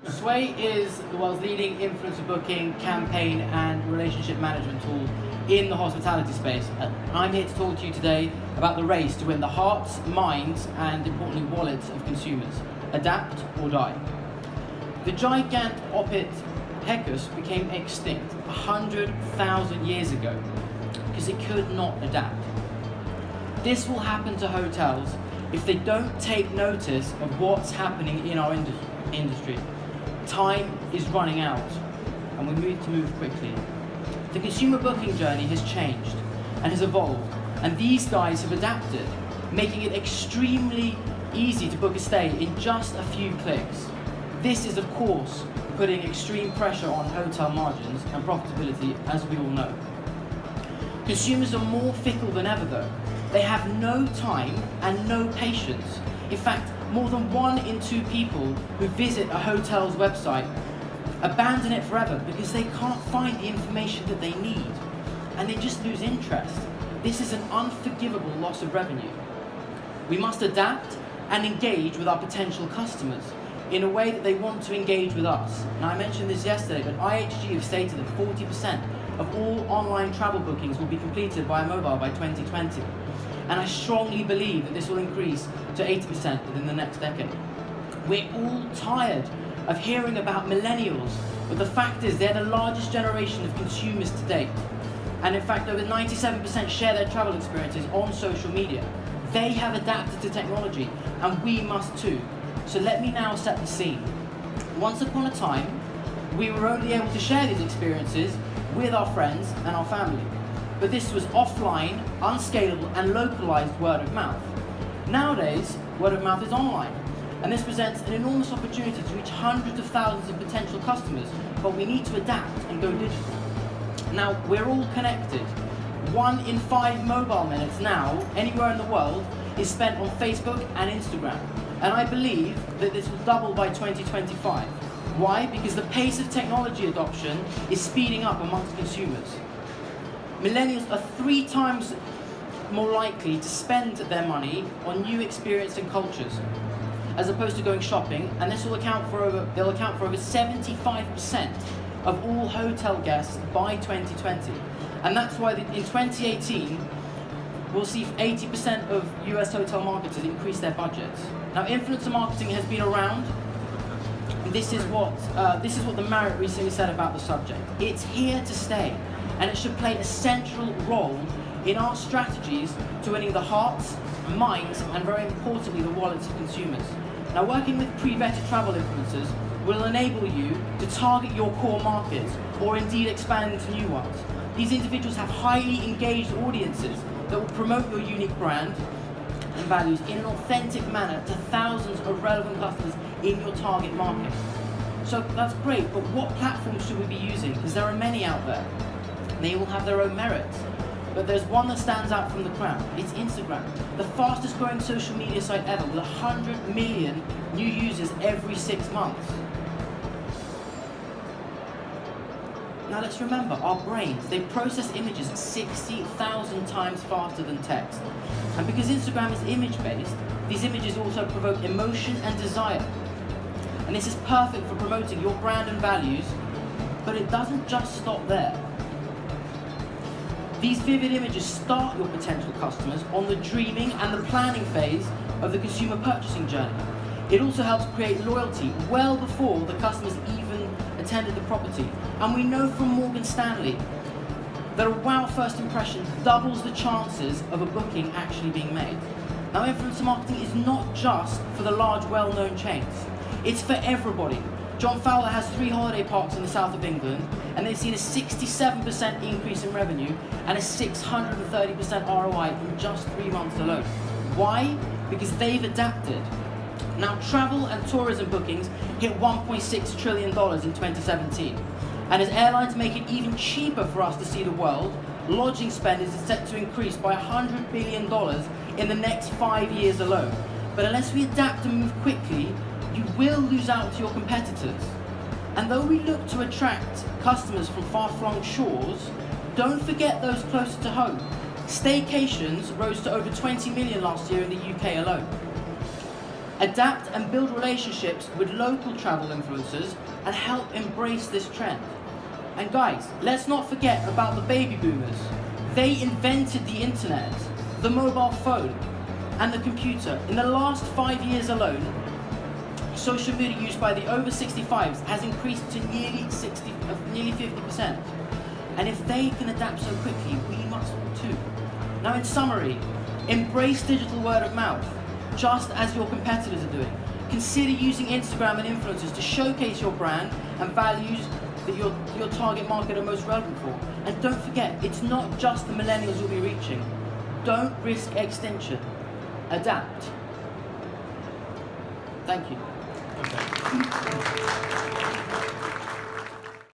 Sway is the world's leading influencer booking, campaign and relationship management tool in the hospitality space. I'm here to talk to you today about the race to win the hearts, minds and importantly wallets of consumers. Adapt or die. The gigant Opithecus became extinct 100,000 years ago because it could not adapt. This will happen to hotels if they don't take notice of what's happening in our industry. Time is running out and we need to move quickly. The consumer booking journey has changed and has evolved, and these guys have adapted, making it extremely easy to book a stay in just a few clicks. This is of course putting extreme pressure on hotel margins and profitability, as we all know. Consumers are more fickle than ever though. They have no time and no patience. In fact, more than 1 in 2 people who visit a hotel's website abandon it forever because they can't find the information that they need and they just lose interest. This is an unforgivable loss of revenue. We must adapt and engage with our potential customers in a way that they want to engage with us. Now, I mentioned this yesterday, but IHG have stated that 40% of all online travel bookings will be completed via mobile by 2020. And I strongly believe that this will increase to 80% within the next decade. We're all tired of hearing about millennials, but the fact is they're the largest generation of consumers to date. And in fact, over 97% share their travel experiences on social media. They have adapted to technology, and we must too. So let me now set the scene. Once upon a time, we were only able to share these experiences with our friends and our family. But this was offline, unscalable and localized word of mouth. Nowadays, word of mouth is online, and this presents an enormous opportunity to reach hundreds of thousands of potential customers, but we need to adapt and go digital. Now, we're all connected. 1 in 5 mobile minutes now, anywhere in the world, is spent on Facebook and Instagram. And I believe that this will double by 2025. Why? Because the pace of technology adoption is speeding up amongst consumers. Millennials are 3 times more likely to spend their money on new experience and cultures as opposed to going shopping, and this will account for over 75% of all hotel guests by 2020. And that's why in 2018 we'll see 80% of US hotel marketers increase their budgets. Now, influencer marketing has been around, and this is what the Marriott recently said about the subject. It's here to stay, and it should play a central role in our strategies to winning the hearts, minds, and very importantly, the wallets of consumers. Now, working with pre-vetted travel influencers will enable you to target your core markets or indeed expand into new ones. These individuals have highly engaged audiences that will promote your unique brand and values in an authentic manner to thousands of relevant customers in your target market. So that's great, but what platforms should we be using? Because there are many out there. They all have their own merits. But there's one that stands out from the crowd. It's Instagram, the fastest growing social media site ever with 100 million new users every 6 months. Now let's remember, our brains, they process images 60,000 times faster than text. And because Instagram is image-based, these images also provoke emotion and desire. And this is perfect for promoting your brand and values, but it doesn't just stop there. These vivid images start your potential customers on the dreaming and the planning phase of the consumer purchasing journey. It also helps create loyalty well before the customers even attended the property. And we know from Morgan Stanley that a wow first impression doubles the chances of a booking actually being made. Now, influencer marketing is not just for the large, well-known chains. It's for everybody. John Fowler has 3 holiday parks in the south of England, and they've seen a 67% increase in revenue and a 630% ROI in just 3 months alone. Why? Because they've adapted. Now, travel and tourism bookings hit $1.6 trillion in 2017. And as airlines make it even cheaper for us to see the world, lodging spend is set to increase by $100 billion in the next 5 years alone. But unless we adapt and move quickly, you will lose out to your competitors. And though we look to attract customers from far-flung shores, don't forget those closer to home. Staycations rose to over 20 million last year in the UK alone. Adapt and build relationships with local travel influencers and help embrace this trend. And guys, let's not forget about the baby boomers. They invented the internet, the mobile phone, and the computer. In the last 5 years alone, social media use by the over 65s has increased to nearly 50%. And if they can adapt so quickly, we must too. Now in summary, embrace digital word of mouth, just as your competitors are doing. Consider using Instagram and influencers to showcase your brand and values that your target market are most relevant for. And don't forget, it's not just the millennials you'll be reaching. Don't risk extinction. Adapt. Thank you. Okay.